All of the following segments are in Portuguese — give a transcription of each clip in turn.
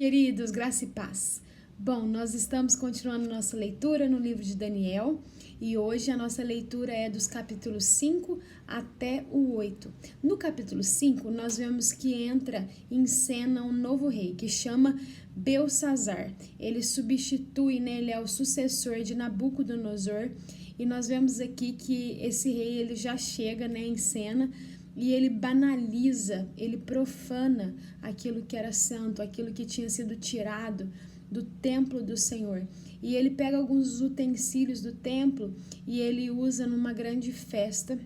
Queridos, graça e paz. Bom, nós estamos continuando nossa leitura no livro de Daniel e hoje a nossa leitura é dos capítulos 5 até o 8. No capítulo 5, nós vemos que entra em cena um novo rei que chama Belsazar. Ele substitui, ele é o sucessor de Nabucodonosor e nós vemos aqui que esse rei ele já chega, em cena. E ele banaliza, ele profana aquilo que era santo, aquilo que tinha sido tirado do templo do Senhor. E ele pega alguns utensílios do templo e ele usa numa grande festa,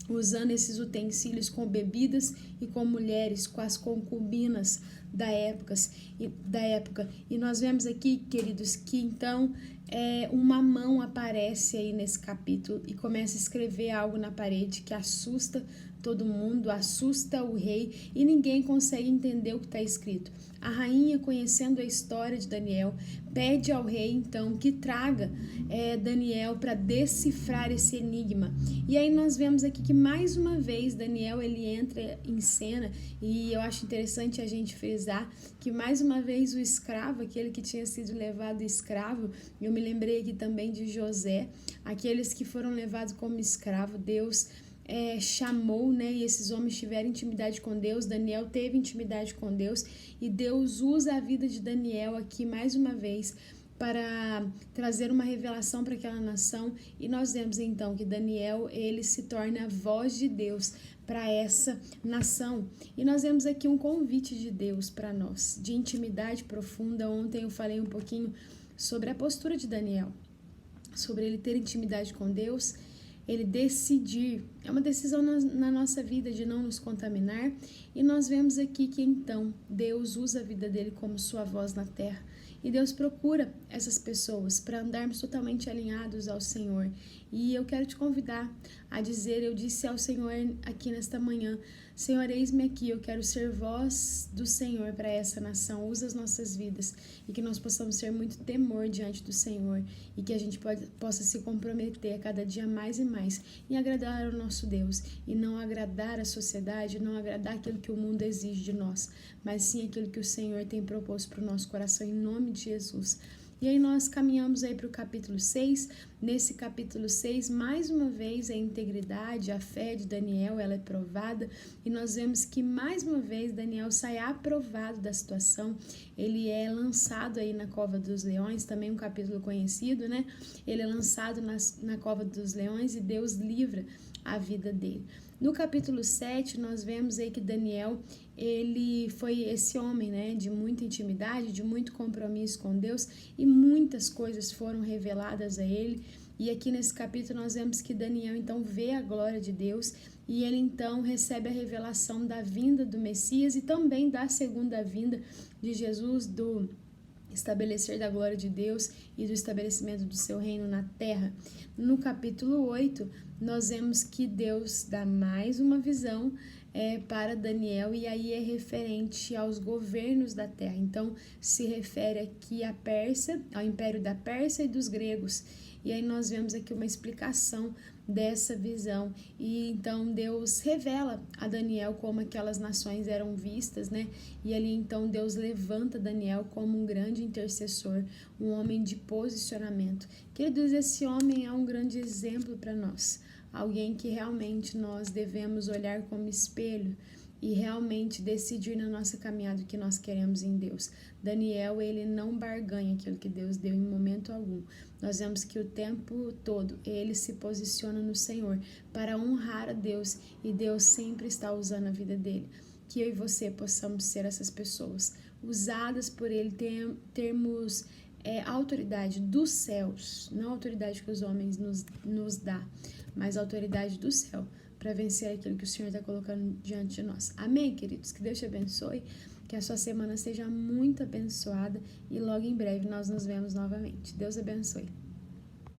usando esses utensílios com bebidas e com mulheres, com as concubinas da época. E nós vemos aqui, queridos, que então uma mão aparece aí nesse capítulo e começa a escrever algo na parede que assusta todo mundo, assusta o rei e ninguém consegue entender o que está escrito. A rainha, conhecendo a história de Daniel, pede ao rei então que traga Daniel para decifrar esse enigma. E aí nós vemos aqui que mais uma vez Daniel ele entra em cena e eu acho interessante a gente frisar que mais uma vez o escravo, aquele que tinha sido levado escravo, eu me lembrei aqui também de José, aqueles que foram levados como escravo, Deus chamou, e esses homens tiveram intimidade com Deus. Daniel teve intimidade com Deus e Deus usa a vida de Daniel aqui mais uma vez para trazer uma revelação para aquela nação, e nós vemos então que Daniel ele se torna a voz de Deus para essa nação. E nós vemos aqui um convite de Deus para nós, de intimidade profunda. Ontem eu falei um pouquinho sobre a postura de Daniel, sobre ele ter intimidade com Deus, ele decidir, é uma decisão na nossa vida de não nos contaminar, e nós vemos aqui que então Deus usa a vida dele como sua voz na terra, e Deus procura essas pessoas para andarmos totalmente alinhados ao Senhor. E eu quero te convidar a dizer, eu disse ao Senhor aqui nesta manhã, Senhor, eis-me aqui, eu quero ser voz do Senhor para essa nação, usa as nossas vidas e que nós possamos ser muito temor diante do Senhor e que a gente possa se comprometer a cada dia mais e mais em agradar ao nosso Deus e não agradar a sociedade, não agradar aquilo que o mundo exige de nós, mas sim aquilo que o Senhor tem proposto para o nosso coração, em nome de Jesus. E aí nós caminhamos aí para o capítulo 6, nesse capítulo 6, mais uma vez a integridade, a fé de Daniel, ela é provada, e nós vemos que mais uma vez Daniel sai aprovado da situação, ele é lançado aí na cova dos leões, também um capítulo conhecido, ele é lançado na cova dos leões e Deus livra a vida dele. No capítulo 7, nós vemos aí que Daniel, ele foi esse homem, de muita intimidade, de muito compromisso com Deus, e muitas coisas foram reveladas a ele. E aqui nesse capítulo nós vemos que Daniel então vê a glória de Deus e ele então recebe a revelação da vinda do Messias e também da segunda vinda de Jesus, do estabelecer da glória de Deus e do estabelecimento do seu reino na terra. No capítulo 8, nós vemos que Deus dá mais uma visão para Daniel, e aí é referente aos governos da terra. Então, se refere aqui à Pérsia, ao império da Pérsia e dos gregos. E aí nós vemos aqui uma explicação dessa visão, e então Deus revela a Daniel como aquelas nações eram vistas, e ali então Deus levanta Daniel como um grande intercessor, um homem de posicionamento. Queridos, esse homem é um grande exemplo para nós, alguém que realmente nós devemos olhar como espelho e realmente decidir na nossa caminhada o que nós queremos em Deus. Daniel, ele não barganha aquilo que Deus deu em momento algum. Nós vemos que o tempo todo ele se posiciona no Senhor para honrar a Deus, e Deus sempre está usando a vida dele. Que eu e você possamos ser essas pessoas, usadas por ele, termos autoridade dos céus, não a autoridade que os homens nos dá, mas a autoridade do céu, para vencer aquilo que o Senhor está colocando diante de nós. Amém, queridos? Que Deus te abençoe, que a sua semana seja muito abençoada e logo em breve nós nos vemos novamente. Deus abençoe.